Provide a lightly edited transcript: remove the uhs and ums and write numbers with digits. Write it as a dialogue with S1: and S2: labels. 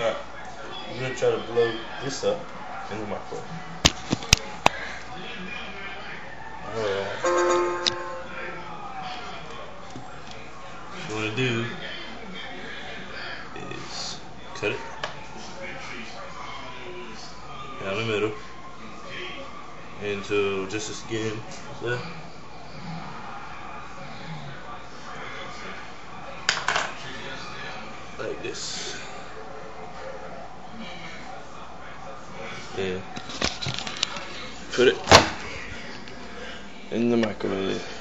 S1: Alright, I'm gonna try to blow this up in the microwave. Alright. What you wanna do is cut it down the middle until just the skin is left. Like this. Then put it in the microwave.